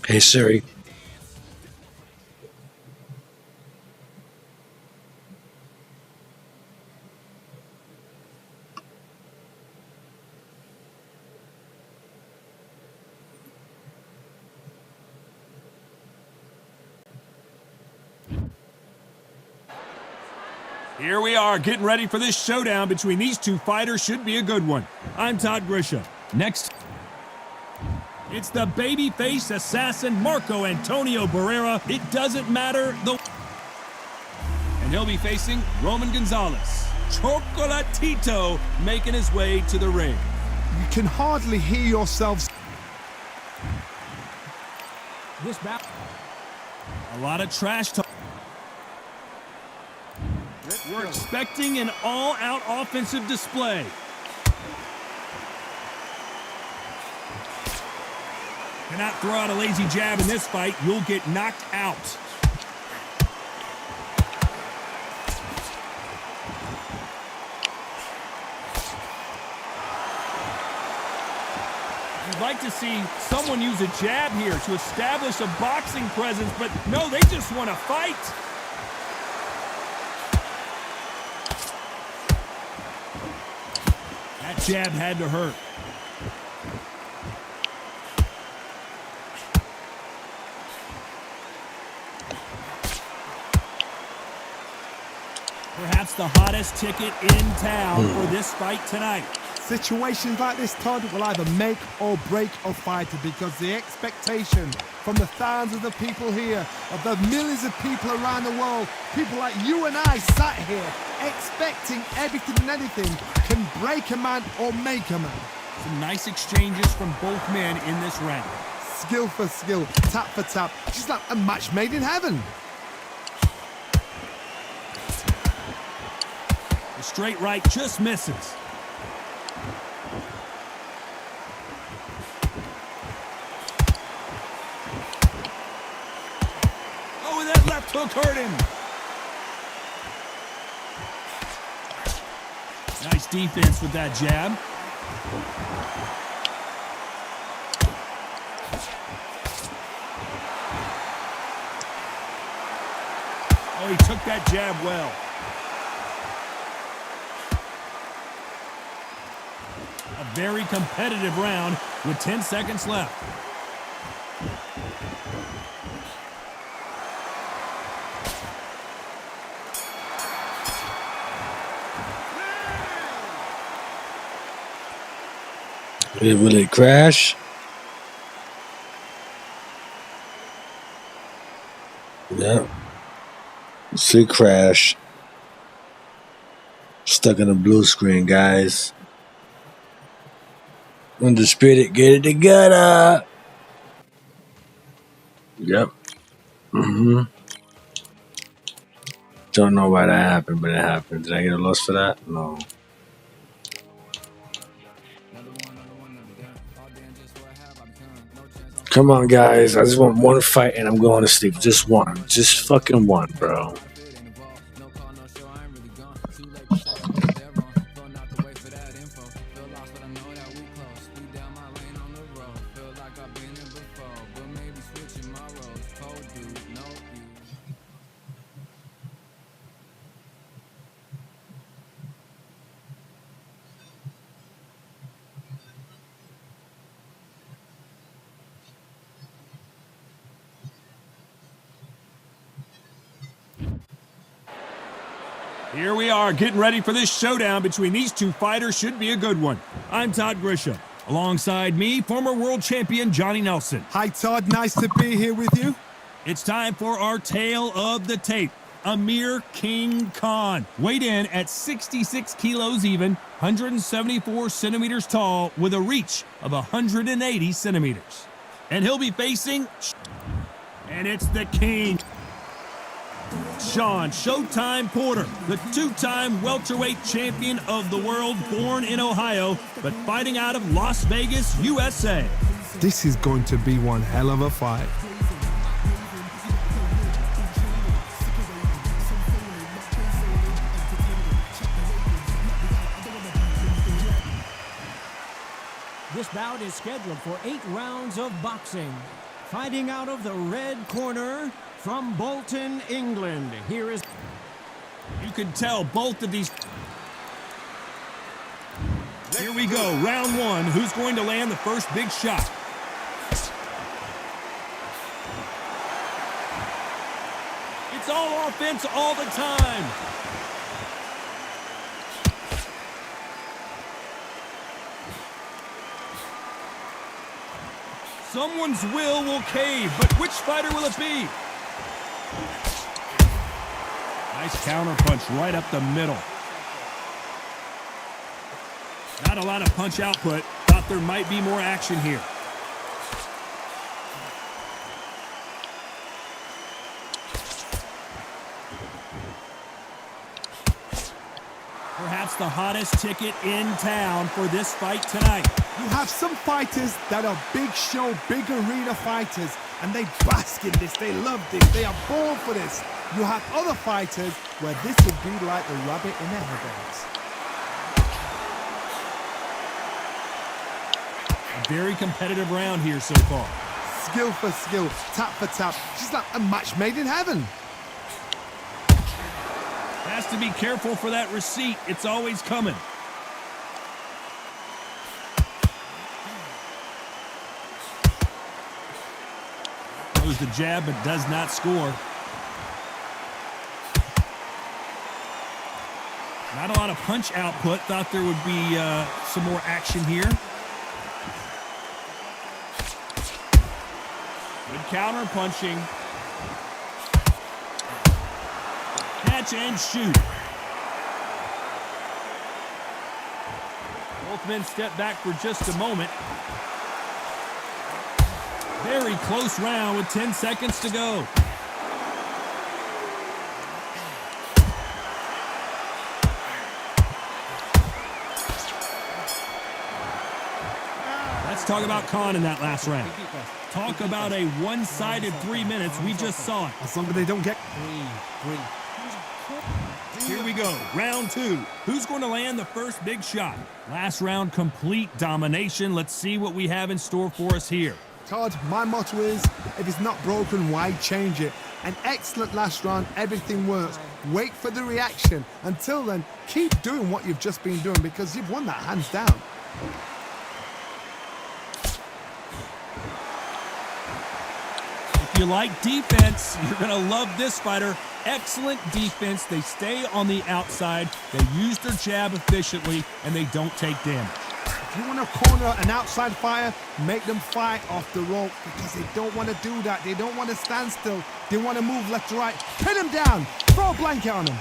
Hey Siri. Here we are, getting ready for this showdown between these two fighters. Should be a good one. I'm Todd Grisham. Next, it's the babyface assassin Marco Antonio Barrera. It doesn't matter and he'll be facing Roman Gonzalez. Chocolatito making his way to the ring. You can hardly hear yourselves. This battle, a lot of trash talk. We're expecting an all-out offensive display. Cannot throw out a lazy jab in this fight. You'll get knocked out. You'd like to see someone use a jab here to establish a boxing presence, but no, they just want to fight. That jab had to hurt. Perhaps the hottest ticket in town for this fight tonight. Situations like this, Todd, will either make or break a fighter because the expectation from the thousands of people here, of the millions of people around the world, people like you and I sat here expecting everything and anything, can break a man or make a man. Some nice exchanges from both men in this round. Skill for skill, tap for tap, just like a match made in heaven. The straight right just misses. Oh, and that left hook hurt him. Nice defense with that jab. Oh, he took that jab well. A very competitive round with 10 seconds left. Will it crash? Yeah. See crash. Stuck in the blue screen, guys. Undisputed, get it together. Yep. Don't know why that happened, but it happened. Did I get a loss for that? No. Come on, guys. I just want one fight and I'm going to sleep. Just one. Just fucking one, bro. Here we are, getting ready for this showdown between these two fighters. Should be a good one. I'm Todd Grisham. Alongside me, former world champion Johnny Nelson. Hi, Todd. Nice to be here with you. It's time for our tale of the tape. Amir King Khan, weighed in at 66 kilos even, 174 centimeters tall, with a reach of 180 centimeters. And he'll be facing... And it's the King. Sean Showtime Porter, the two-time welterweight champion of the world, born in Ohio, but fighting out of Las Vegas, USA. This is going to be one hell of a fight. This bout is scheduled for 8 rounds of boxing. Fighting out of the red corner from Bolton, England. Here is... You can tell both of these... Here we go, round one. Who's going to land the first big shot? It's all offense all the time. Someone's will cave, but which fighter will it be? Nice counter punch right up the middle. Not a lot of punch output. Thought there might be more action here. Perhaps the hottest ticket in town for this fight tonight. You have some fighters that are big show, big arena fighters, and they bask in this, they love this, they are born for this. You have other fighters where this would be like the rabbit in the headlights. A very competitive round here so far. Skill for skill, tap for tap, just like a match made in heaven. Has to be careful for that receipt. It's always coming. Throws the jab, but does not score. Not a lot of punch output. Thought there would be some more action here. Good counter punching. Catch and shoot. Both men step back for just a moment. Very close round with 10 seconds to go. Let's talk about Khan in that last round. Talk about a one-sided 3 minutes. We just saw it. As long as they don't get... Here we go, round two. Who's going to land the first big shot? Last round, complete domination. Let's see what we have in store for us here. Todd, my motto is, if it's not broken, why change it? An excellent last round, everything works. Wait for the reaction. Until then, keep doing what you've just been doing because you've won that hands down. If you like defense, you're going to love this fighter. Excellent defense. They stay on the outside. They use their jab efficiently, and they don't take damage. If you want to corner an outside fighter, make them fight off the rope because they don't want to do that. They don't want to stand still. They want to move left to right. Pin them down. Throw a blanket on them.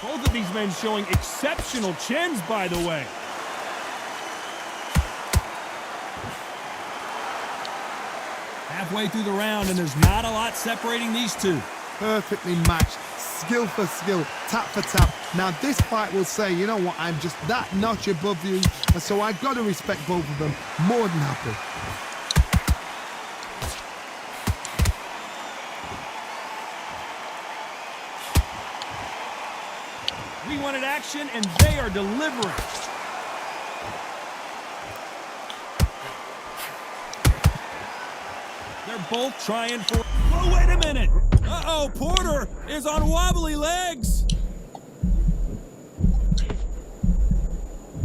Both of these men showing exceptional chins, by the way. Halfway through the round, and there's not a lot separating these two. Perfectly matched, skill for skill, tap for tap. Now this fight will say, you know what, I'm just that notch above you, and so I got to respect both of them. More than happy. We wanted action, and they are delivering. They're both trying for... Oh, wait a minute. Uh-oh, Porter is on wobbly legs.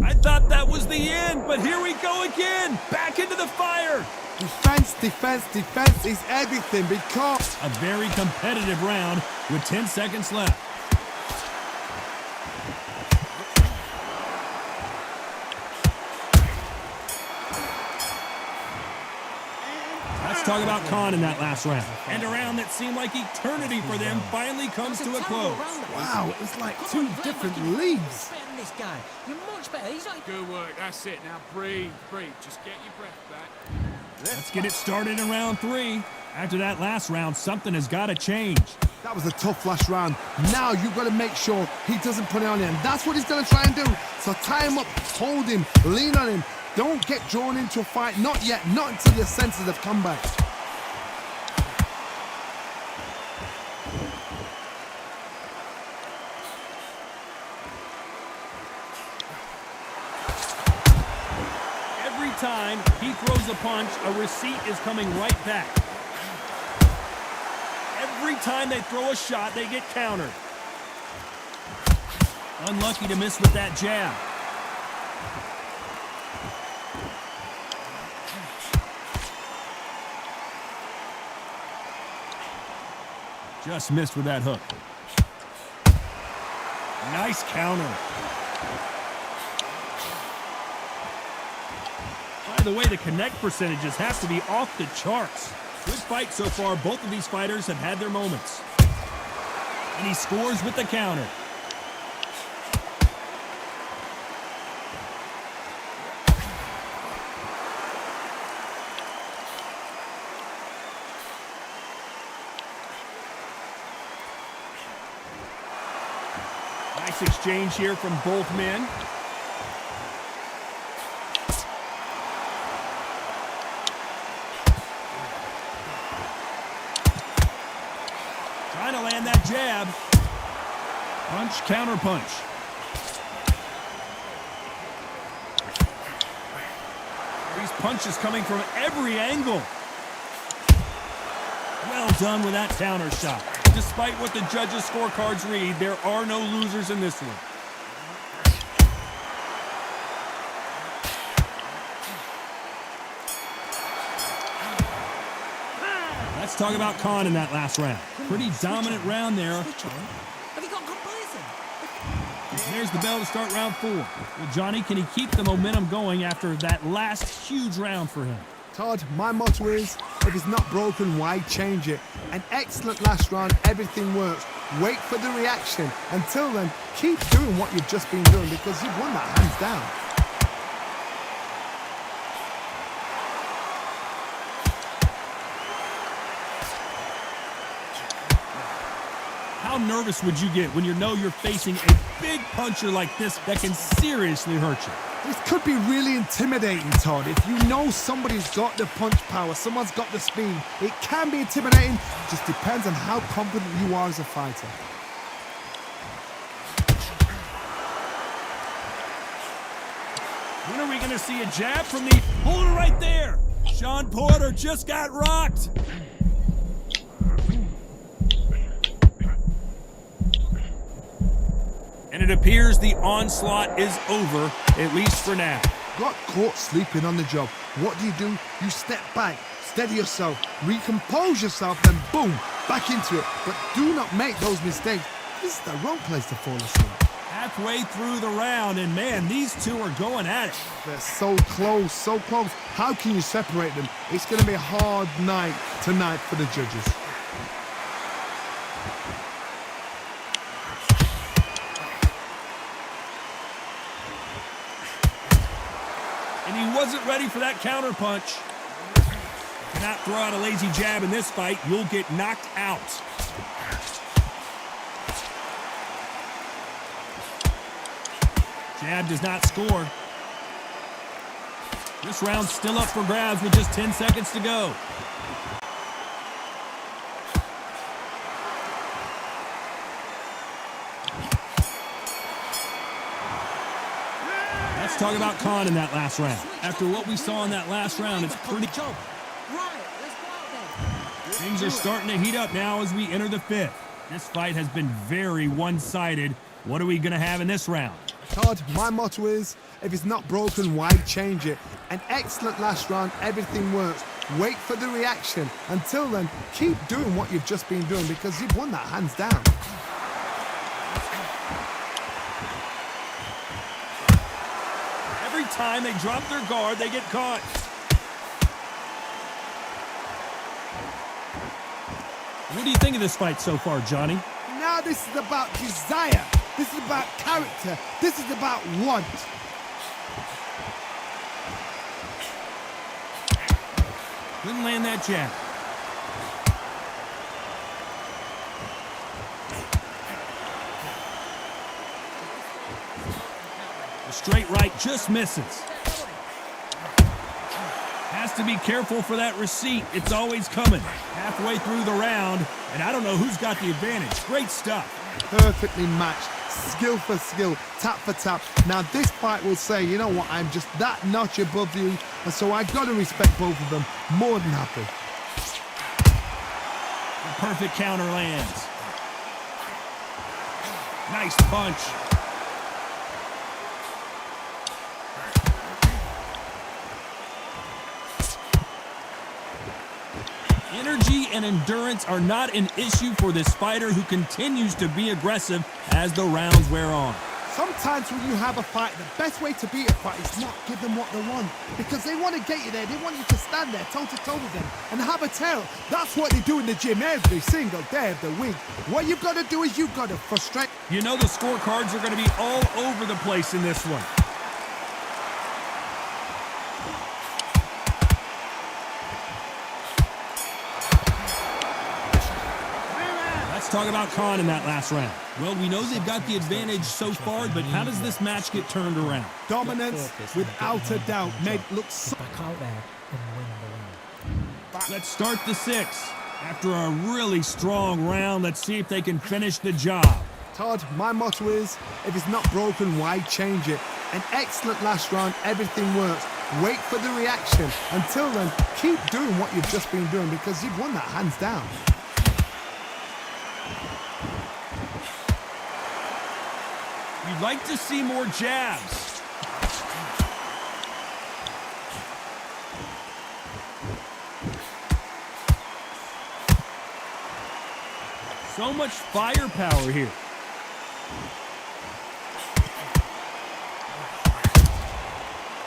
I thought that was the end, but here we go again. Back into the fire. Defense, defense, defense is everything because... A very competitive round with 10 seconds left. Let's talk about Khan in that last round. And a round that seemed like eternity for them finally comes to a close. Wow, it's like two different leagues. This guy, you're much better. He's like... Good work, that's it. Now breathe, breathe. Just get your breath back. Let's get it started in round three. After that last round, something has got to change. That was a tough last round. Now you've got to make sure he doesn't put it on you, and that's what he's going to try and do. So tie him up, hold him, lean on him. Don't get drawn into a fight. Not yet, not until your senses have come back. time he throws a punch, a receipt is coming right back. Every time they throw a shot, they get countered. Unlucky to miss with that jab. Just missed with that hook. Nice counter. By the way, the connect percentages have to be off the charts. Good fight so far. Both of these fighters have had their moments. And he scores with the counter. Nice exchange here from both men. Trying to land that jab. Punch, counter punch. These punches coming from every angle. Well done with that counter shot. Despite what the judges' scorecards read, there are no losers in this one. Let's talk about Khan in that last round. Pretty dominant round there. Have you got complacent? There's the bell to start round 4. Well, Johnny, can he keep the momentum going after that last huge round for him? Todd, my motto is, if it's not broken, why change it? An excellent last round, everything works. Wait for the reaction. Until then, keep doing what you've just been doing because you've won that hands down. How nervous would you get when you know you're facing a big puncher like this that can seriously hurt you? This could be really intimidating, Todd. If you know somebody's got the punch power, someone's got the speed, it can be intimidating. It just depends on how confident you are as a fighter. When are we going to see a jab from the... Hold it right there! Sean Porter just got rocked! And it appears the onslaught is over, at least for now. Got caught sleeping on the job. What do? You step back, steady yourself, recompose yourself, then boom, back into it. But do not make those mistakes. This is the wrong place to fall asleep. Halfway through the round, and man, these two are going at it. They're so close, so close. How can you separate them? It's going to be a hard night tonight for the judges. And he wasn't ready for that counter punch. Cannot throw out a lazy jab in this fight. You'll get knocked out. Jab does not score. This round's still up for grabs with just 10 seconds to go. Let's talk about Khan in that last round. After what we saw in that last round, it's pretty... Things are starting to heat up now as we enter the 5th. This fight has been very one-sided. What are we going to have in this round? Todd, my motto is, if it's not broken, why change it? An excellent last round, everything works. Wait for the reaction. Until then, keep doing what you've just been doing because you've won that hands down. Every time they drop their guard, they get caught. What do you think of this fight so far, Johnny? Now this is about desire. This is about character. This is about want. Couldn't land that jab. The straight right just misses. Has to be careful for that receipt. It's always coming. Halfway through the round, and I don't know who's got the advantage. Great stuff. Perfectly matched. skill for skill, tap for tap. Now this fight will say, you know what, I'm just that notch above you, and so I got to respect both of them. More than happy. The perfect counter lands. Nice punch. Energy and endurance are not an issue for this fighter who continues to be aggressive as the rounds wear on. Sometimes when you have a fight, the best way to beat a fight is not give them what they want. Because they want to get you there. They want you to stand there toe-to-toe with them and have a tail. That's what they do in the gym every single day of the week. What you've got to do is you've got to frustrate. You know the scorecards are going to be all over the place in this one. Talk about Khan in that last round. Well, we know they've got the advantage so far, but how does this match get turned around? Dominance, without a doubt, made it look so... Let's start the sixth. After a really strong round, let's see if they can finish the job. Todd, my motto is, if it's not broken, why change it? An excellent last round, everything works. Wait for the reaction. Until then, keep doing what you've just been doing because you've won that hands down. You'd like to see more jabs. So much firepower here.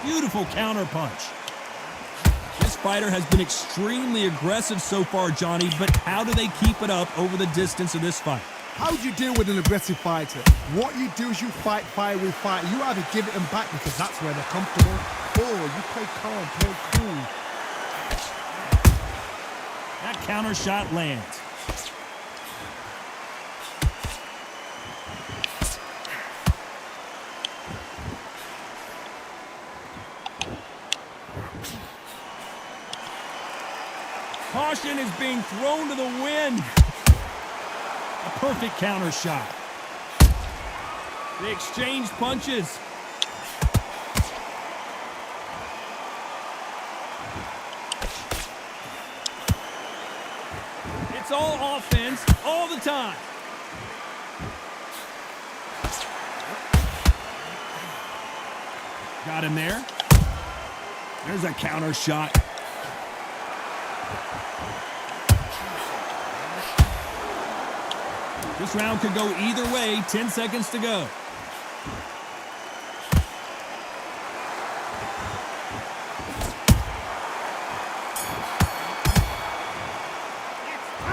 Beautiful counter punch. This fighter has been extremely aggressive so far, Johnny, but how do they keep it up over the distance of this fight? How do you deal with an aggressive fighter? What you do is you fight fire with fire. You either give it them back because that's where they're comfortable, or you play calm, play cool. That counter shot lands. Caution is being thrown to the wind. A perfect counter shot. They exchange punches. It's all offense all the time. Got him there. There's a counter shot. This round could go either way. 10 seconds to go.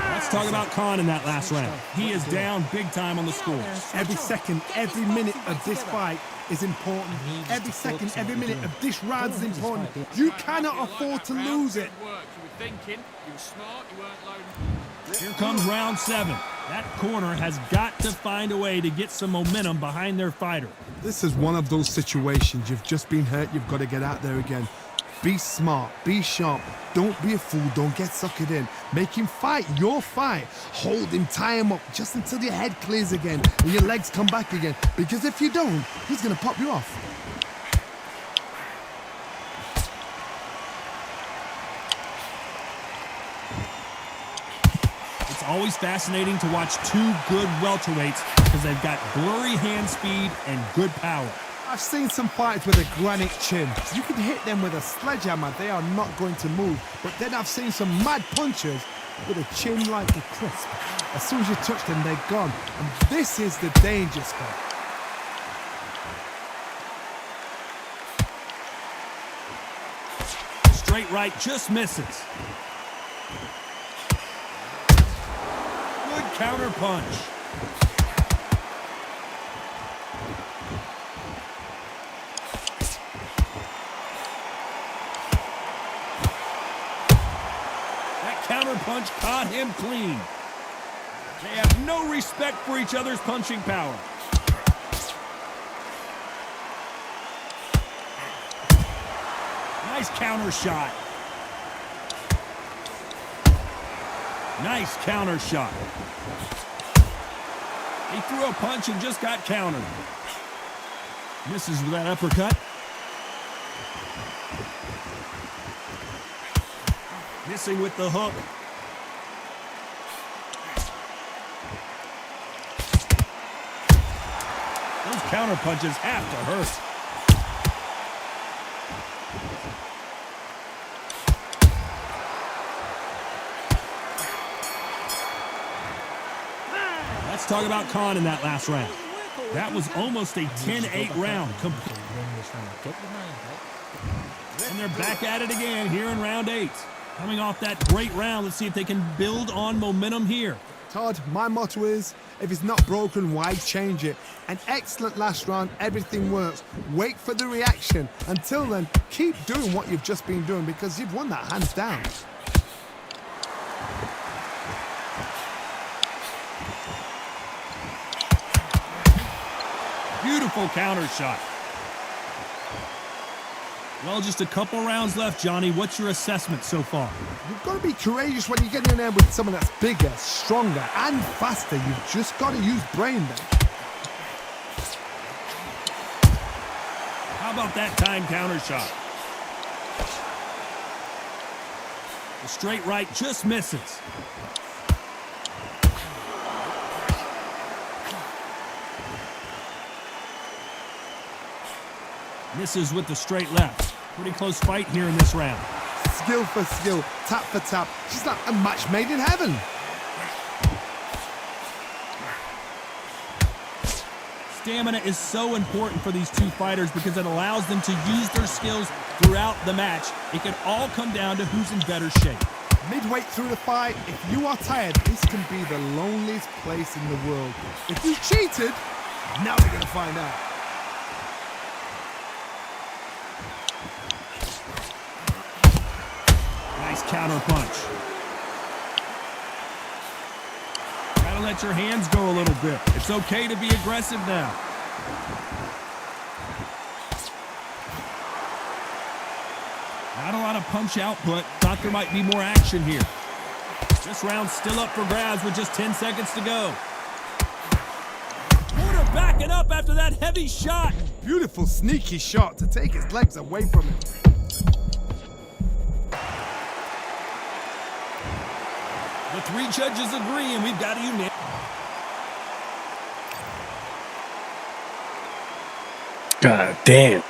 Let's talk about Khan in that last round. He is down big time on the score. Every second, every minute of this fight is important. Every second, every minute of this round is important. You cannot afford to lose it. You were thinking, you were smart, you weren't loading. Here comes round 7. That corner has got to find a way to get some momentum behind their fighter. This is one of those situations. You've just been hurt. You've got to get out there again. Be smart. Be sharp. Don't be a fool. Don't get suckered in. Make him fight your fight. Hold him. Tie him up just until your head clears again and your legs come back again. Because if you don't, he's going to pop you off. It's always fascinating to watch two good welterweights because they've got blurry hand speed and good power. I've seen some fighters with a granite chin. You can hit them with a sledgehammer, they are not going to move. But then I've seen some mad punchers with a chin like a crisp. As soon as you touch them, they're gone. And this is the danger spot. Straight right just misses. Good counter punch. Counter punch caught him clean. They have no respect for each other's punching power. Nice counter shot. Nice counter shot. He threw a punch and just got countered. Misses with that uppercut. Missing with the hook. Those counter punches have to hurt. Let's talk about Khan in that last round. That was almost a 10-8 round. And they're back at it again here in round 8. Coming off that great round, let's see if they can build on momentum here. Todd, my motto is, if it's not broken, why change it? An excellent last round, everything works. Wait for the reaction. Until then, keep doing what you've just been doing because you've won that hands down. Beautiful counter shot. Well, just a couple rounds left, Johnny. What's your assessment so far? You've got to be courageous when you get in there with someone that's bigger, stronger, and faster. You've just got to use brain then. How about that time counter shot? The straight right just misses. Misses with the straight left. Pretty close fight here in this round. Skill for skill, tap for tap. She's like a match made in heaven. Stamina is so important for these two fighters because it allows them to use their skills throughout the match. It can all come down to who's in better shape. Midway through the fight, if you are tired, this can be the loneliest place in the world. If you cheated, now we're going to find out. Nice counter punch. Gotta let your hands go a little bit. It's okay to be aggressive now. Not a lot of punch output. Thought there might be more action here. This round's still up for grabs with just 10 seconds to go. Porter backing up after that heavy shot. Beautiful sneaky shot to take his legs away from him. The three judges agree, and we've got a unanimous. God damn.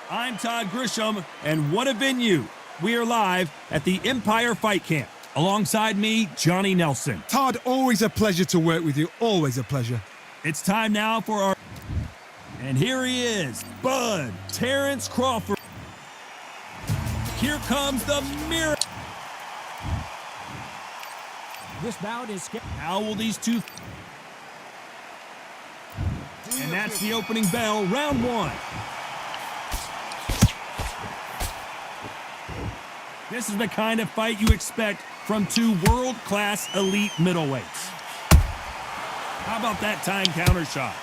I'm Todd Grisham, and what a venue. We are live at the Empire Fight Camp. Alongside me, Johnny Nelson. Todd, always a pleasure to work with you. Always a pleasure. It's time now for our... And here he is, Bud Terrence Crawford. Here comes the mirror. This bout is... How will these two... And that's the opening bell, round one. This is the kind of fight you expect from two world-class elite middleweights. How about that time counter shot?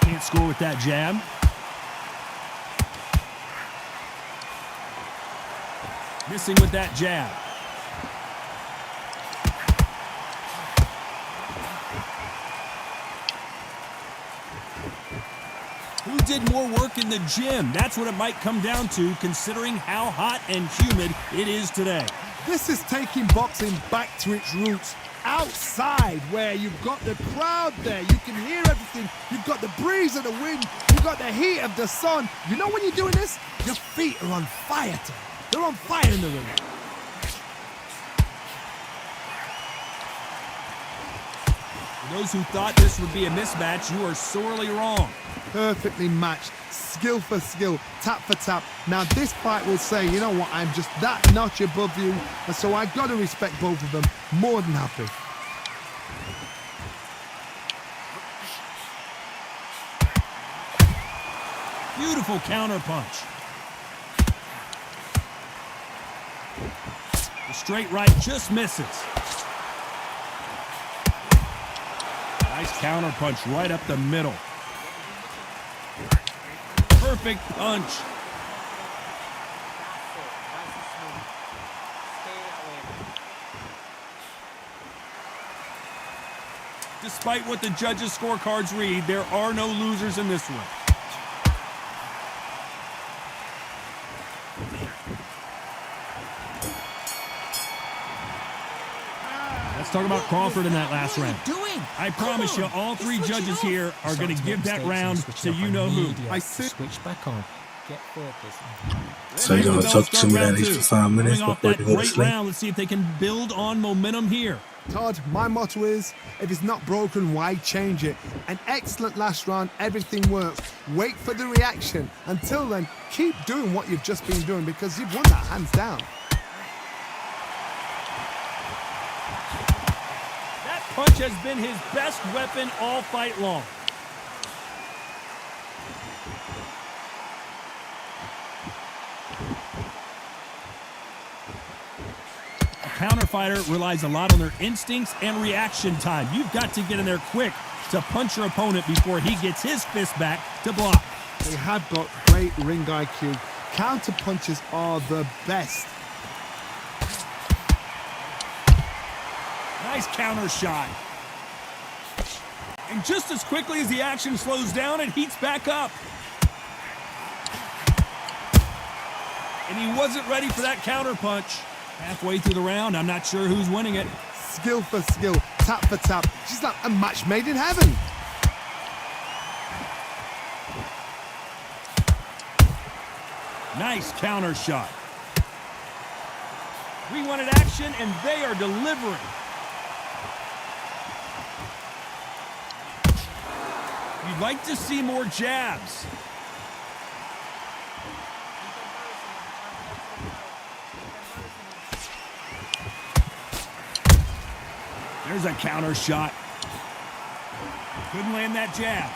Can't score with that jab. Missing with that jab. Who did more work in the gym? That's what it might come down to, considering how hot and humid it is today. This is taking boxing back to its roots. Outside, where you've got the crowd there, you can hear everything. You've got the breeze of the wind, you've got the heat of the sun. You know when you're doing this, your feet are on fire. They're on fire in the ring. For those who thought this would be a mismatch, you are sorely wrong. Perfectly matched, skill for skill, tap for tap. Now this fight will say, you know what, I'm just that notch above you, and so I've got to respect both of them. More than happy. Beautiful counter punch. The straight right just misses. Nice counter punch right up the middle. Perfect punch. Despite what the judges' scorecards read, there are no losers in this one. Let's talk about Crawford in that last round. What are you doing? I promise you, all three judges here are going to give that round to you-know-who. I see. Switch back on. Get focused. So you're gonna talk to me that extra 5 minutes Coming off before that you go to great sleep? round, let's see if they can build on momentum here. Todd, my motto is, if it's not broken, why change it? An excellent last round, everything works. Wait for the reaction. Until then, keep doing what you've just been doing because you've won that hands down. That punch has been his best weapon all fight long. A counter fighter relies a lot on their instincts and reaction time. You've got to get in there quick to punch your opponent before he gets his fist back to block. They have got great ring IQ. Counter punches are the best. Nice counter shot. And just as quickly as the action slows down, it heats back up. And he wasn't ready for that counter punch. Halfway through the round, I'm not sure who's winning it. Skill for skill, tap for tap. She's like a match made in heaven. Nice counter shot. We wanted action, and they are delivering. You'd like to see more jabs. There's a counter shot. Couldn't land that jab.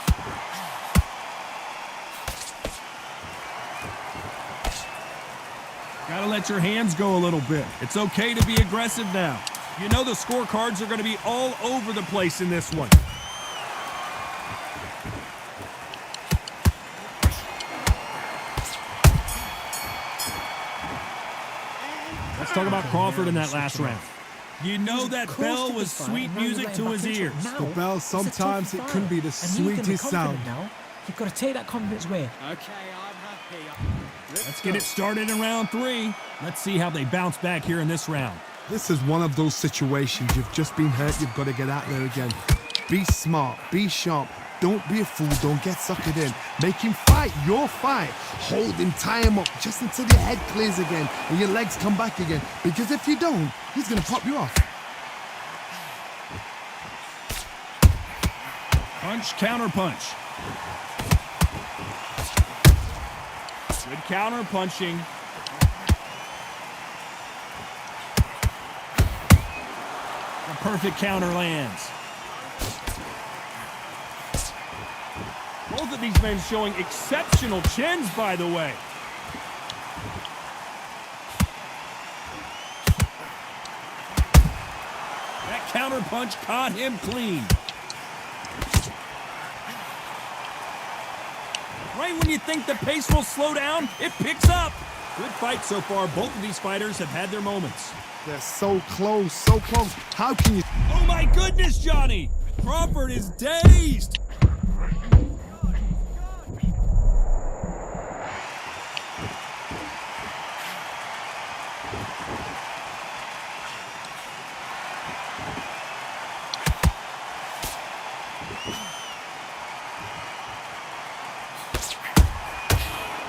Gotta let your hands go a little bit. It's okay to be aggressive now. You know the scorecards are going to be all over the place in this one. Let's talk about Crawford in that last round. You know that bell was sweet music to his ears. The bell, sometimes it can be the sweetest sound. Now. You've got to take that confidence away. Okay, I'm happy. Let's get it started in round 3. Let's see how they bounce back here in this round. This is one of those situations. You've just been hurt, you've got to get out there again. Be smart, be sharp. Don't be a fool, don't get suckered in. Make him fight your fight. Hold him, tie him up, just until your head clears again and your legs come back again. Because if you don't, he's going to pop you off. Punch, counter punch. Good counter punching. The perfect counter lands. Both of these men showing exceptional chins, by the way. That counter punch caught him clean. Right when you think the pace will slow down, it picks up. Good fight so far. Both of these fighters have had their moments. They're so close, so close. How can you... Oh my goodness, Johnny! Crawford is dazed!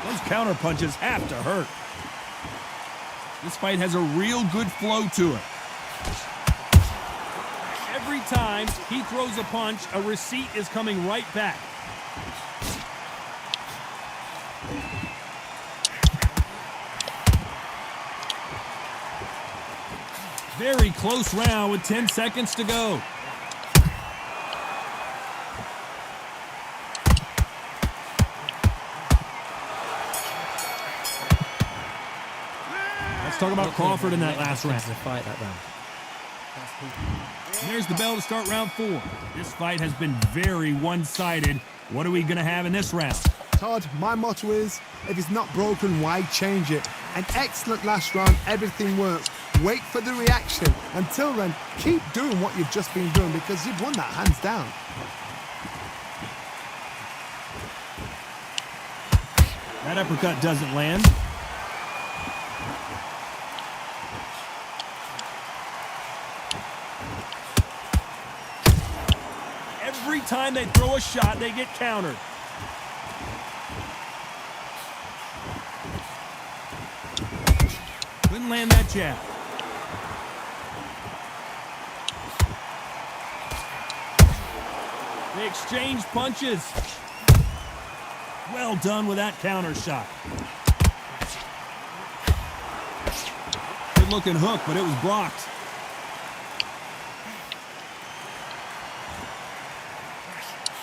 Those counter punches have to hurt. This fight has a real good flow to it. Every time he throws a punch, a receipt is coming right back. Very close round with 10 seconds to go. Let's talk about Crawford in that last round. Fight that round. And there's the bell to start round 4. This fight has been very one-sided. What are we going to have in this round? Todd, my motto is, if it's not broken, why change it? An excellent last round, everything works. Wait for the reaction. Until then, keep doing what you've just been doing because you've won that hands down. That uppercut doesn't land. Every time they throw a shot, they get countered. Couldn't land that jab. They exchange punches. Well done with that counter shot. Good looking hook, but it was blocked.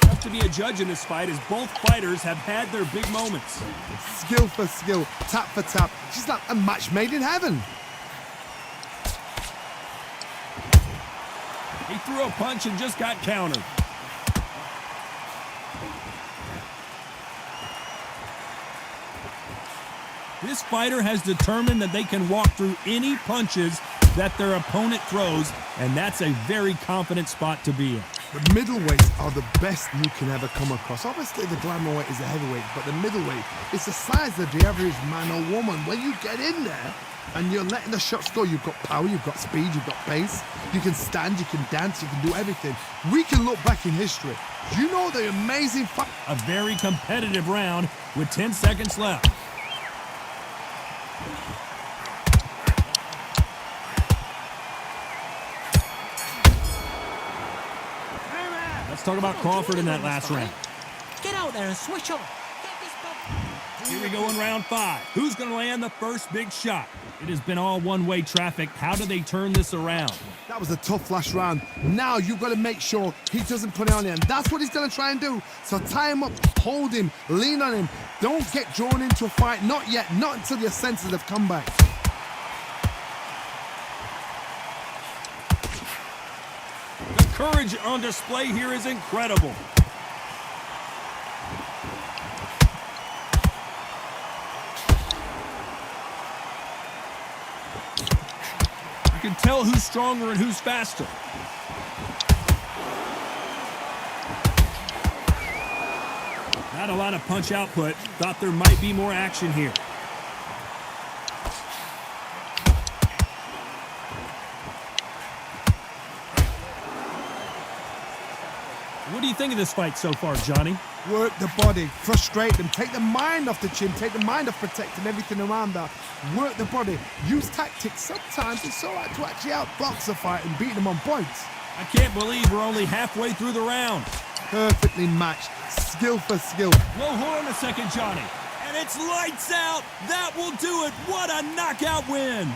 Tough to be a judge in this fight as both fighters have had their big moments. Skill for skill, tap for tap. Just like a match made in heaven. He threw a punch and just got countered. This fighter has determined that they can walk through any punches that their opponent throws, and that's a very confident spot to be in. The middleweights are the best you can ever come across. Obviously, the glamour weight is a heavyweight, but the middleweight is the size of the average man or woman. When you get in there and you're letting the shots go, you've got power, you've got speed, you've got pace. You can stand, you can dance, you can do everything. We can look back in history. You know the amazing fight. A very competitive round with 10 seconds left. Let's talk about Crawford in that last round. Get out there and switch on. Here we go in round 5. Who's going to land the first big shot? It has been all one-way traffic. How do they turn this around? That was a tough last round. Now you've got to make sure he doesn't put it on you, and that's what he's going to try and do. So tie him up, hold him, lean on him. Don't get drawn into a fight. Not yet. Not until your senses have come back. The courage on display here is incredible. You can tell who's stronger and who's faster. Not a lot of punch output. Thought there might be more action here. What do you think of this fight so far, Johnny? Work the body, frustrate them, take the mind off the chin, take the mind off protecting everything around that. Work the body, use tactics. Sometimes it's all right to actually outbox a fight and beat them on points. I can't believe we're only halfway through the round. Perfectly matched, skill for skill. Whoa, hold on a second, Johnny. And it's lights out. That will do it. What a knockout win.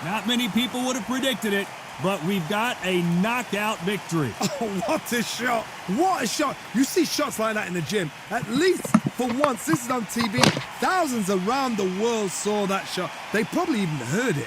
Not many people would have predicted it, but we've got a knockout victory. Oh, what a shot. What a shot. You see shots like that in the gym. At least for once, this is on TV. Thousands around the world saw that shot. They probably even heard it.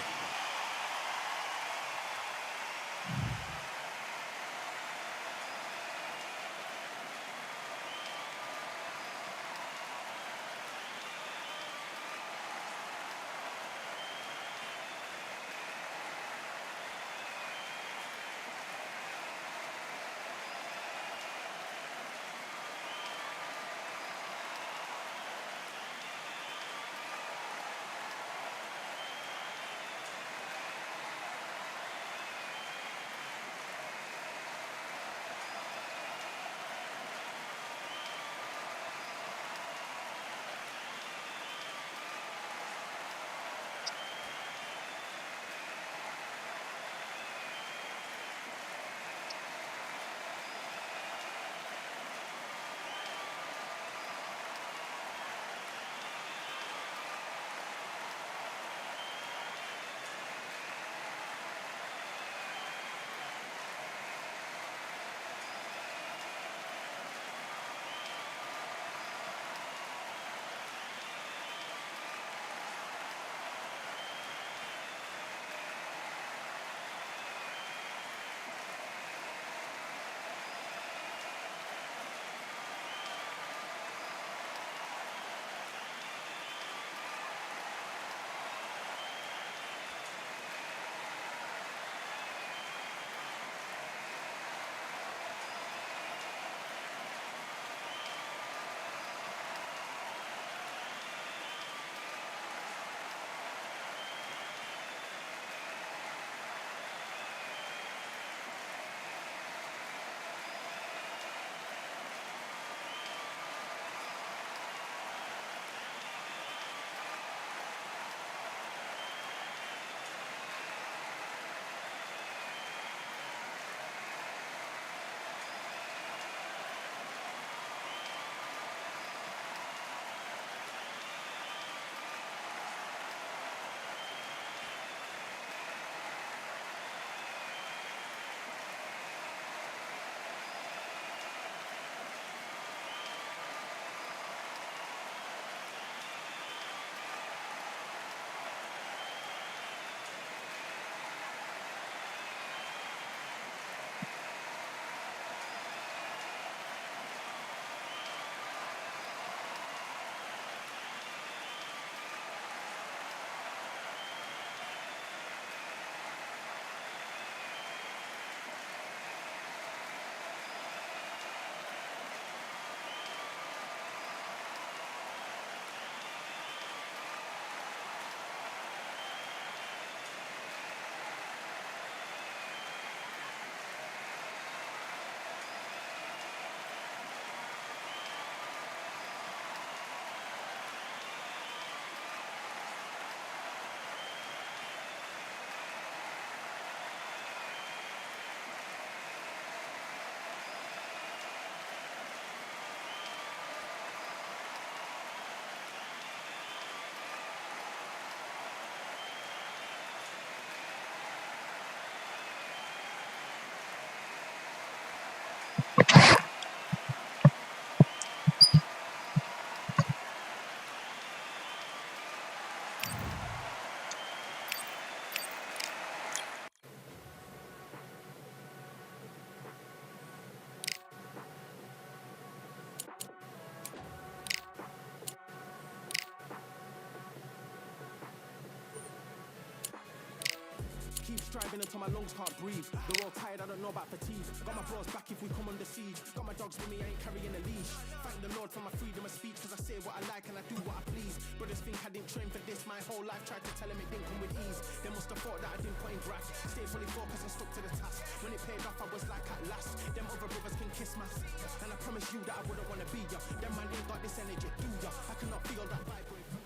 striving until my lungs can't breathe. They're all tired, I don't know about fatigue. Got my bros back if we come under siege. Got my dogs with me, I ain't carrying a leash. Thank the Lord for my freedom of speech, cause I say what I like and I do what I please. Brothers think I didn't train for this, my whole life tried to tell them it didn't come with ease. They must have thought that I didn't put in graft. Stayed fully focused and stuck to the task. When it paid off, I was like at last. Them other brothers can kiss my ass. And I promise you that I wouldn't wanna be ya. Them man ain't got this energy, do ya? I cannot feel that vibe going through.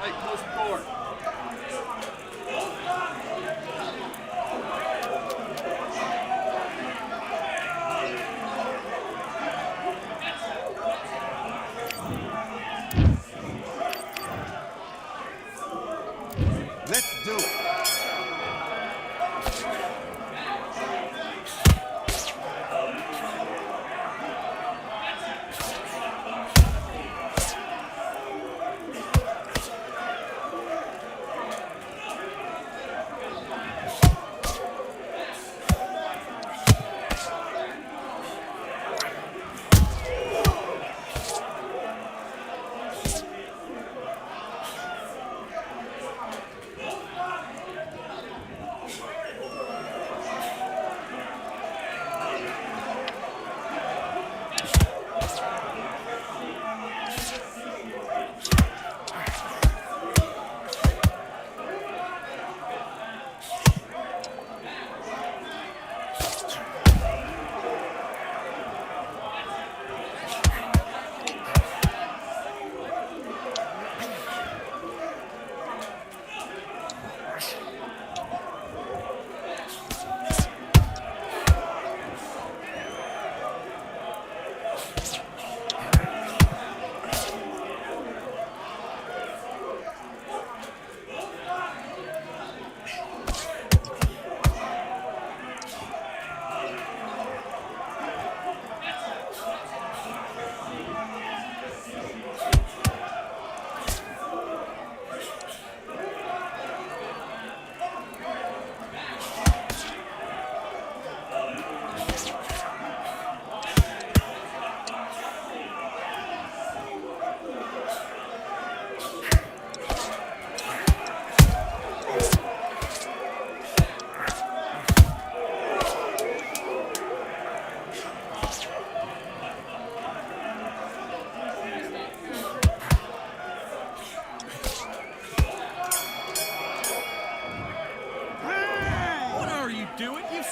Hey, close the door. Let's do it.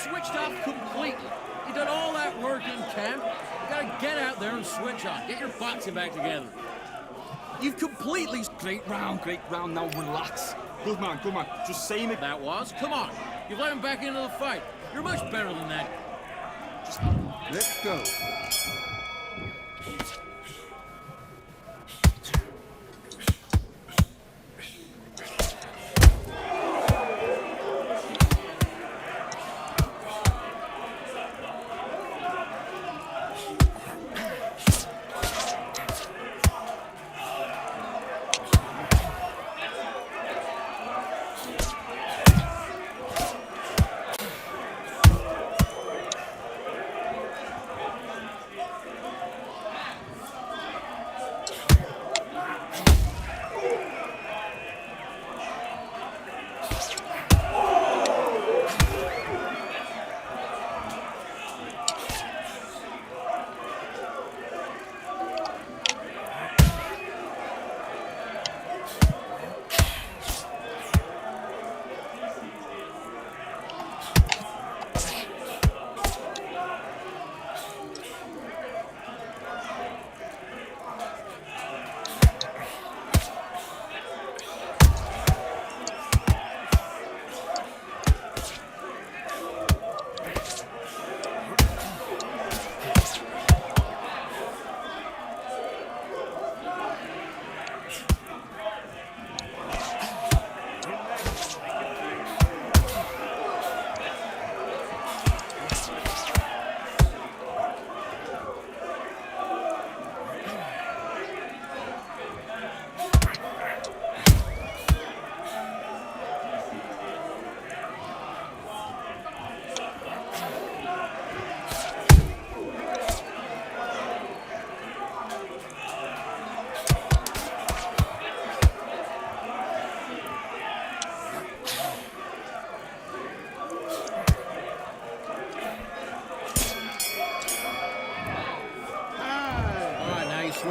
Switched off completely. You done all that work in camp. You gotta get out there and switch on. Get your boxing back together. You've completely... Great round, now relax. Good man, just say me. That was? Come on. You've let him back into the fight. You're much better than that. Just let's go.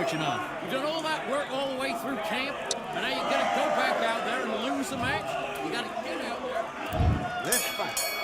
switching off? You've done all that work all the way through camp, and now you're gonna go back out there and lose the match? You gotta get out there. Let's fight.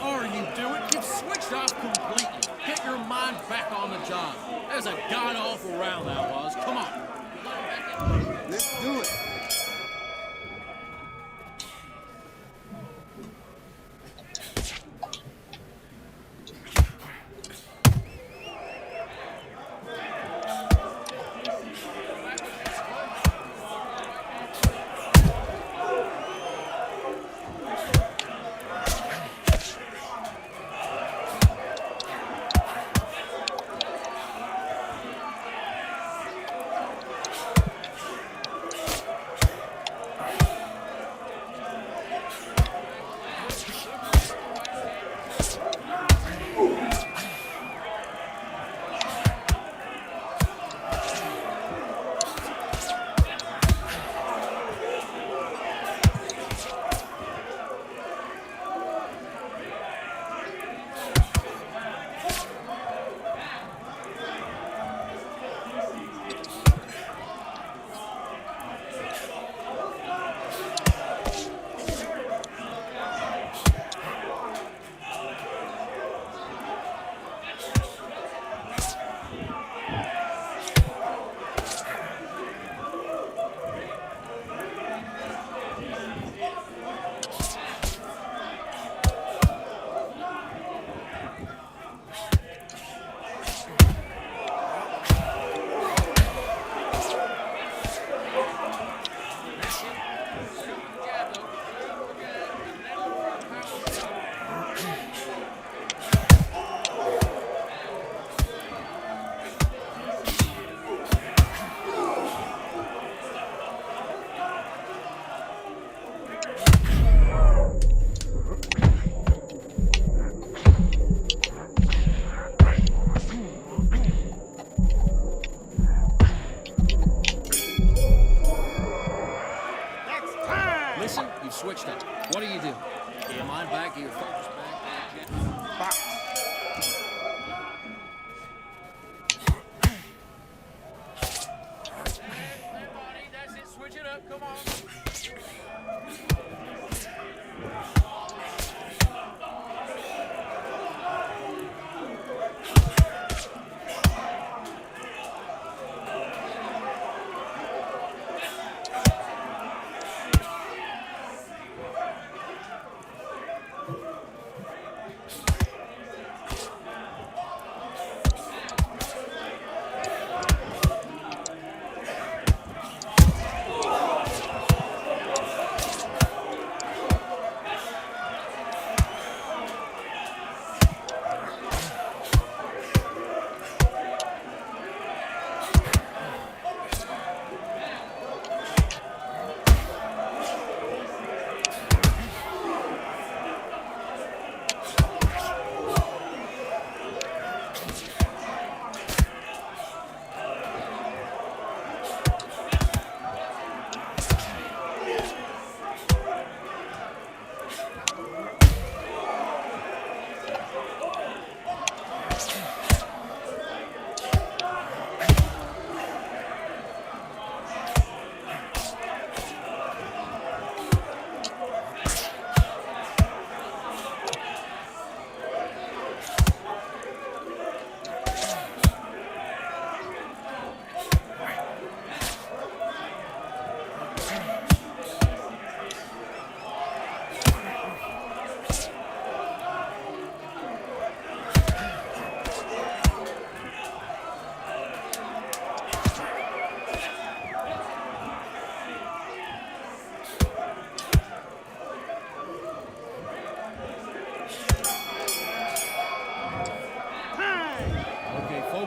What are you doing? You've switched off completely. Get your mind back on the job. That was a god-awful round, that was. Come on. Let's do it.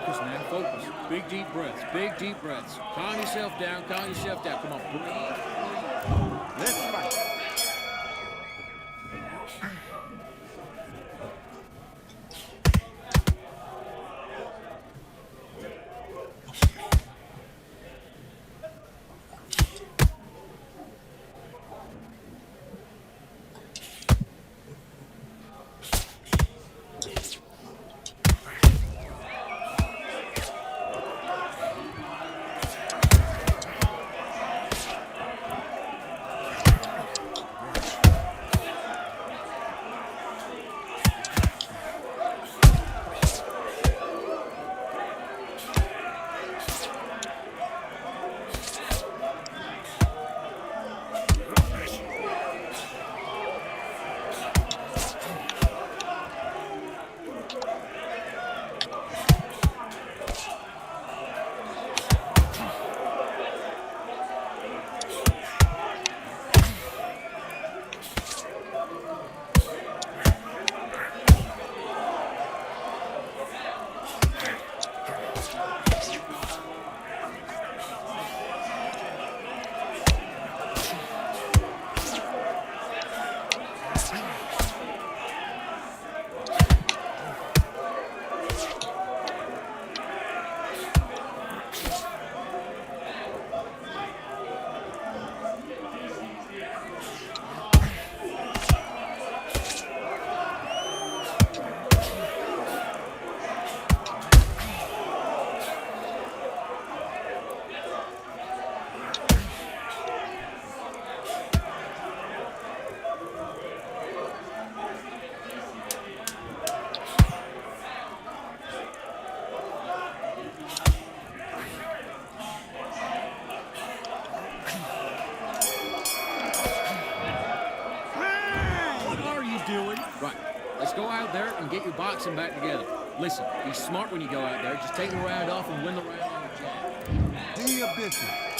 Focus, man, focus. Big deep breaths, big deep breaths. Calm yourself down, calm yourself down. Come on, breathe. Let's fight. Right. Let's go out there and get your boxing back together. Listen, be smart when you go out there. Just take the round off and win the round on your jab. Do your business.